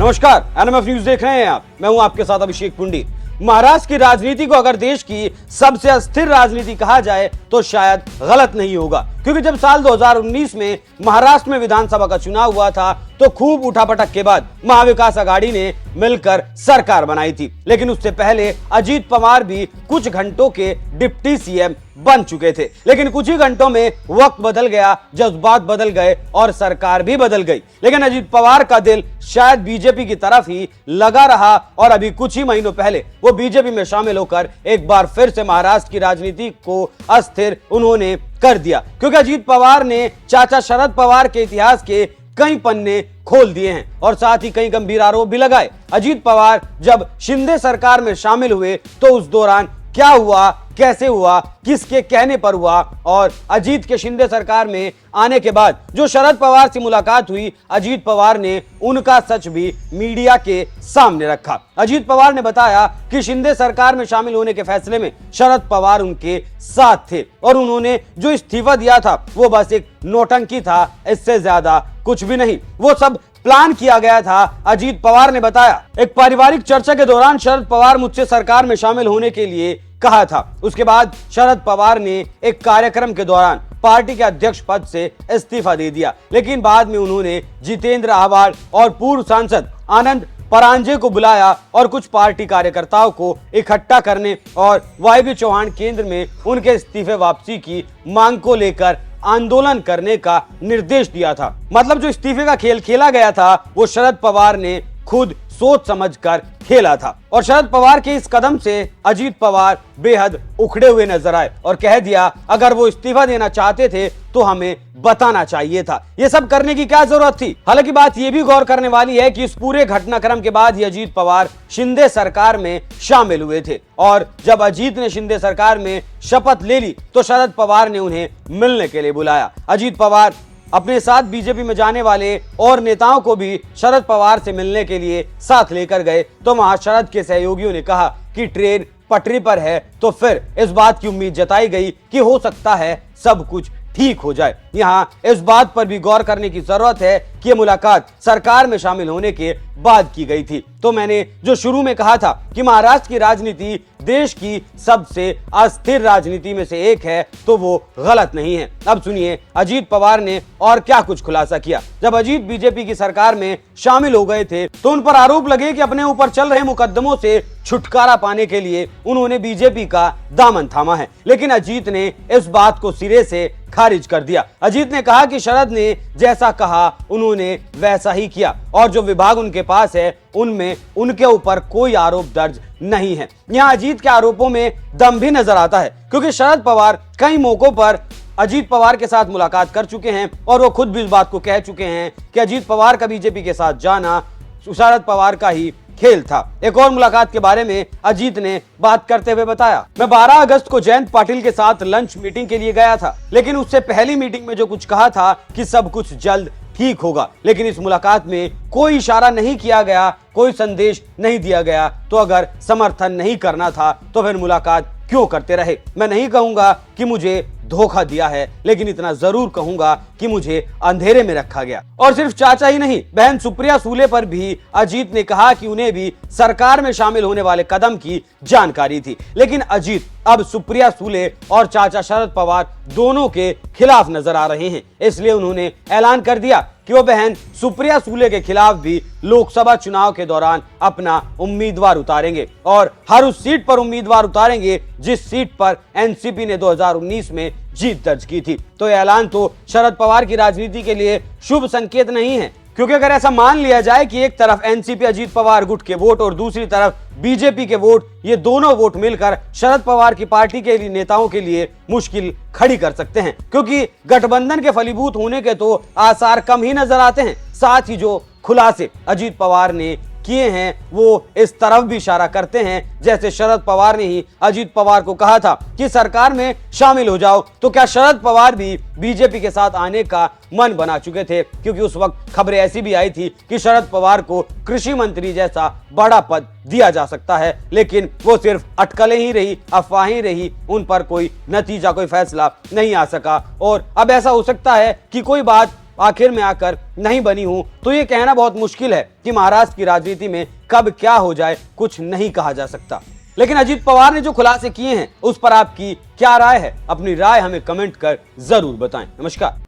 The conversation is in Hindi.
नमस्कार, एनएमएफ न्यूज देख रहे हैं आप। मैं हूं आपके साथ अभिषेक पुंडी। महाराष्ट्र की राजनीति को अगर देश की सबसे अस्थिर राजनीति कहा जाए तो शायद गलत नहीं होगा, क्योंकि जब साल 2019 में महाराष्ट्र में विधानसभा का चुनाव हुआ था तो खूब उठापटक के बाद महाविकास आघाड़ी ने मिलकर सरकार बनाई थी। लेकिन उससे पहले अजीत पवार भी कुछ घंटों के डिप्टी सीएम बन चुके थे। लेकिन कुछ ही घंटों में वक्त बदल गया, जज्बात बदल गए और सरकार भी बदल गई। लेकिन अजीत पवार का दिल शायद बीजेपी की तरफ ही लगा रहा और अभी कुछ ही महीनों पहले वो बीजेपी में शामिल होकर एक बार फिर से महाराष्ट्र की राजनीति को अस्थिर उन्होंने कर दिया, क्योंकि अजीत पवार ने चाचा शरद पवार के इतिहास के कई पन्ने खोल दिए हैं और साथ ही कई गंभीर आरोप भी लगाए। अजीत पवार जब शिंदे सरकार में शामिल हुए तो उस दौरान क्या हुआ, कैसे हुआ, किसके कहने पर हुआ, और अजीत के शिंदे सरकार में आने के बाद जो शरद पवार से मुलाकात हुई, अजीत पवार ने उनका सच भी मीडिया के सामने रखा। अजीत पवार ने बताया कि शिंदे सरकार में शामिल होने के फैसले में शरद पवार उनके साथ थे और उन्होंने जो इस्तीफा दिया था वो बस एक नौटंकी था, इससे ज्यादा कुछ भी नहीं, वो सब प्लान किया गया था। अजीत पवार ने बताया, एक पारिवारिक चर्चा के दौरान शरद पवार मुझसे सरकार में शामिल होने के लिए कहा था। उसके बाद शरद पवार ने एक कार्यक्रम के दौरान पार्टी के अध्यक्ष पद से इस्तीफा दे दिया, लेकिन बाद में उन्होंने जितेंद्र आव्हाड और पूर्व सांसद आनंद परांजपे को बुलाया और कुछ पार्टी कार्यकर्ताओं को इकट्ठा करने और वायबी चौहान केंद्र में उनके इस्तीफे वापसी की मांग को लेकर आंदोलन करने का निर्देश दिया था। मतलब जो इस्तीफे का खेल खेला गया था वो शरद पवार ने खुद सोच समझकर खेला था और शरद पवार के इस कदम से अजीत पवार बेहद उखड़े हुए नजर आए और कह दिया, अगर वो इस्तीफा देना चाहते थे तो हमें बताना चाहिए था, ये सब करने की क्या जरूरत थी। हालांकि बात ये भी गौर करने वाली है कि इस पूरे घटनाक्रम के बाद ही अजीत पवार शिंदे सरकार में शामिल हुए थे और जब अजीत ने शिंदे सरकार में शपथ ले ली तो शरद पवार ने उन्हें मिलने के लिए बुलाया। अजीत पवार अपने साथ बीजेपी में जाने वाले और नेताओं को भी शरद पवार से मिलने के लिए साथ लेकर गए तो वहां शरद के सहयोगियों ने कहा कि ट्रेन पटरी पर है, तो फिर इस बात की उम्मीद जताई गई कि हो सकता है सब कुछ ठीक हो जाए। यहाँ इस बात पर भी गौर करने की जरूरत है कि यह मुलाकात सरकार में शामिल होने के बाद की गई थी। तो मैंने जो शुरू में कहा था कि महाराष्ट्र की राजनीति देश की सबसे अस्थिर राजनीति में से एक है, तो वो गलत नहीं है। अब सुनिए अजीत पवार ने और क्या कुछ खुलासा किया। जब अजीत बीजेपी की सरकार में शामिल हो गए थे तो उन पर आरोप लगे कि अपने ऊपर चल रहे मुकदमों से छुटकारा पाने के लिए उन्होंने बीजेपी का दामन थामा है, लेकिन अजीत ने इस बात को सिरे से खारिज कर दिया। अजीत ने कहा कि शरद ने जैसा कहा उन्होंने वैसा ही किया और जो विभाग उनके पास है उनमें उनके ऊपर कोई आरोप दर्ज नहीं है। यहाँ अजीत के आरोपों में दम भी नजर आता है, क्योंकि शरद पवार कई मौकों पर अजीत पवार के साथ मुलाकात कर चुके हैं और वो खुद भी इस बात को कह चुके हैं कि अजीत पवार का बीजेपी के साथ जाना शरद पवार का ही खेल था। एक और मुलाकात के बारे में अजीत ने बात करते हुए बताया, मैं 12 अगस्त को जयंत पाटिल के साथ लंच मीटिंग के लिए गया था, लेकिन उससे पहली मीटिंग में जो कुछ कहा था कि सब कुछ जल्द ठीक होगा, लेकिन इस मुलाकात में कोई इशारा नहीं किया गया, कोई संदेश नहीं दिया गया। तो अगर समर्थन नहीं करना था तो फिर मुलाकात क्यों करते रहे। मैं नहीं कहूंगा कि मुझे धोखा दिया है, लेकिन इतना जरूर कहूंगा कि मुझे अंधेरे में रखा गया। और सिर्फ चाचा ही नहीं, बहन सुप्रिया सूले पर भी अजीत ने कहा कि उन्हें भी सरकार में शामिल होने वाले कदम की जानकारी थी, लेकिन अजीत अब सुप्रिया सूले और चाचा शरद पवार दोनों के खिलाफ नजर आ रहे हैं। इसलिए उन्होंने ऐलान कर दिया कि वो बहन सुप्रिया सूले के खिलाफ भी लोकसभा चुनाव के दौरान अपना उम्मीदवार उतारेंगे और हर उस सीट पर उम्मीदवार उतारेंगे जिस सीट पर एनसीपी ने 2019 में जीत दर्ज की थी। तो यह ऐलान तो शरद पवार की राजनीति के लिए शुभ संकेत नहीं है, क्योंकि अगर ऐसा मान लिया जाए कि एक तरफ एनसीपी अजीत पवार गुट के वोट और दूसरी तरफ बीजेपी के वोट, ये दोनों वोट मिलकर शरद पवार की पार्टी के लिए नेताओं के लिए मुश्किल खड़ी कर सकते हैं, क्योंकि गठबंधन के फलीभूत होने के तो आसार कम ही नजर आते हैं। साथ ही जो खुलासे अजीत पवार ने किए हैं वो इस तरफ भी इशारा करते हैं जैसे शरद पवार ने ही अजीत पवार को कहा था कि सरकार में शामिल हो जाओ, तो क्या शरद पवार भी बीजेपी के साथ आने का मन बना चुके थे, क्योंकि उस वक्त खबरें ऐसी भी आई थी कि शरद पवार को कृषि मंत्री जैसा बड़ा पद दिया जा सकता है, लेकिन वो सिर्फ अटकलें ही रही, अफवाहें रही, उन पर कोई नतीजा, कोई फैसला नहीं आ सका। और अब ऐसा हो सकता है कि कोई बात आखिर में आकर नहीं बनी हूं, तो ये कहना बहुत मुश्किल है कि महाराष्ट्र की राजनीति में कब क्या हो जाए कुछ नहीं कहा जा सकता। लेकिन अजीत पवार ने जो खुलासे किए हैं उस पर आपकी क्या राय है? अपनी राय हमें कमेंट कर जरूर बताएं। नमस्कार।